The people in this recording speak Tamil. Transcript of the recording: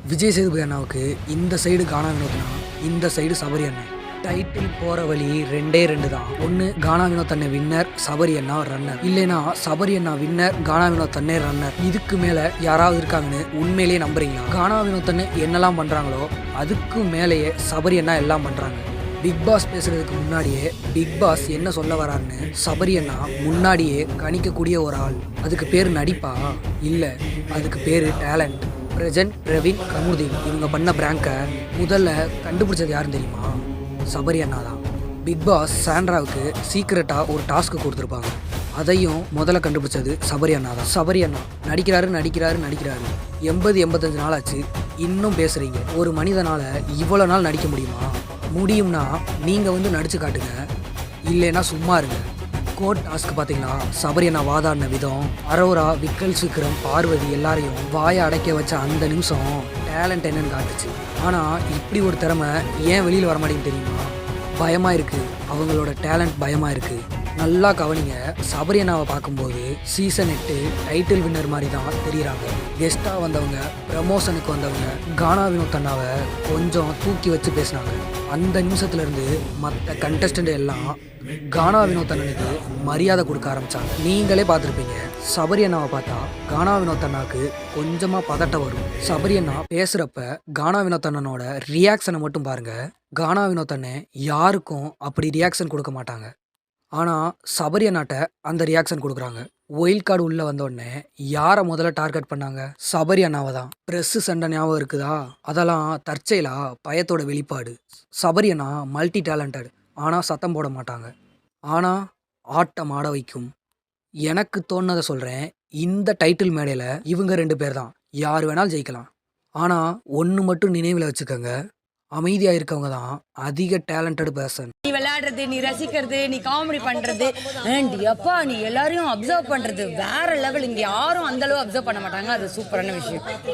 விஜய் சேதுபதி அண்ணாவுக்கு இந்த சைடு கானா வினோத்னா, இந்த சைடு சபரி அண்ணன். டைட்டில் போகிற வழி ரெண்டே ரெண்டு தான். ஒன்று கானா வினோத் அண்ணன் வின்னர், சபரி அண்ணா ரன்னர். இல்லைனா சபரி அண்ணா வின்னர், கானா வினோத் அண்ணே ரன்னர். இதுக்கு மேலே யாராவது இருக்காங்கன்னு உண்மையிலேயே நம்புறீங்களா? கானா வினோத் அண்ணன் என்னெல்லாம் பண்ணுறாங்களோ அதுக்கு மேலேயே சபரி அண்ணா எல்லாம் பண்ணுறாங்க. பிக் பாஸ் பேசுறதுக்கு முன்னாடியே பிக் பாஸ் என்ன சொல்ல வராருன்னு சபரி அண்ணா முன்னாடியே கணிக்கக்கூடிய ஒரு ஆள். அதுக்கு பேர் நடிப்பா? இல்லை, அதுக்கு பேர் டேலண்ட். பிரஜன், பிரவீன், கமுதீன் இவங்க பண்ண பிராங்கை முதல்ல கண்டுபிடிச்சது யாருன்னு தெரியுமா? சபரி அண்ணா தான். பிக் பாஸ் சாண்ட்ராவுக்கு சீக்கிரட்டாக ஒரு டாஸ்க்கு கொடுத்துருப்பாங்க. அதையும் முதல்ல கண்டுபிடிச்சது சபரி அண்ணா தான். சபரி அண்ணா நடிக்கிறாரு 80-85 நாள் ஆச்சு, இன்னும் பேசுகிறீங்க. ஒரு மனிதனால் இவ்வளோ நாள் நடிக்க முடியுமா? முடியும்னா நீங்கள் நடிச்சு காட்டுங்க, இல்லைன்னா சும்மா இருங்க. கோட் டாஸ்க் பார்த்தீங்களா? சபரி அண்ணா வாதாடின விதம், அரோரா, விக்கல்ஸ், விக்ரம், பார்வதி எல்லாரையும் வாயை அடைக்க வச்ச அந்த நிமிஷம் டேலண்ட் என்னன்னு காட்டுச்சு. ஆனால் இப்படி ஒரு திறமை ஏன் வெளியில் வர மாட்டேங்குது தெரியுமா? பயமாக இருக்குது. அவங்களோட டேலண்ட் பயமாக இருக்குது. நல்லா கவனிங்க. சபரி அண்ணாவை பார்க்கும்போது சீசன் 8 டைட்டில் வின்னர் மாதிரி தான் தெரியுறாங்க. கெஸ்ட்டாக வந்தவங்க, ப்ரமோஷனுக்கு வந்தவங்க கானா வினோத் அண்ணாவை கொஞ்சம் தூக்கி வச்சு பேசினாங்க. அந்த நிமிஷத்துலேருந்து மற்ற கண்டஸ்டண்ட் எல்லாம் கானா வினோத் அண்ணனுக்கு மரியாதை கொடுக்க ஆரம்பித்தாங்க. நீங்களே பார்த்துருப்பீங்க. சபரி அண்ணாவை பார்த்தா கானா வினோத் அண்ணாவுக்கு கொஞ்சமாக பதட்டம் வரும். சபரி அண்ணா பேசுகிறப்ப கானா வினோத் அண்ணனோட ரியாக்ஷனை மட்டும் பாருங்கள். கானா வினோத் அண்ணன் யாருக்கும் அப்படி ரியாக்ஷன் கொடுக்க மாட்டாங்க. ஆனால் சபரி அண்ணாட்ட அந்த ரியாக்ஷன் கொடுக்குறாங்க. ஒயில் கார்டு உள்ளே வந்தோடனே யாரை முதல்ல டார்கெட் பண்ணாங்க? சபரி அண்ணாவை தான். ப்ரெஸ்ஸு சண்டை ஞாபகம் இருக்குதா? அதெல்லாம் தற்செயலா பயத்தோட வெளிப்பாடு. சபரி அண்ணா மல்டி டேலண்டட், ஆனால் சத்தம் போட மாட்டாங்க. ஆனால் ஆட்டம் ஆட வைக்கும். எனக்கு தோணுனதை சொல்கிறேன். இந்த டைட்டில் மேடையில் இவங்க 2 பேர் தான். யார் வேணாலும் ஜெயிக்கலாம். ஆனால் ஒன்று மட்டும் நினைவில் வச்சுக்கோங்க, அமைதியாக இருக்கவங்க தான் அதிக டேலண்டட் பர்சன். நீ விளையாடுறது, நீ ரசிக்கிறது, நீ காமெடி பண்றது, அப்பா நீ எல்லாரையும் அப்சர்வ் பண்றது வேற லெவல். இங்க யாரும் அந்த அளவு அப்சர்வ் பண்ண மாட்டாங்க. அது சூப்பரான விஷயம்.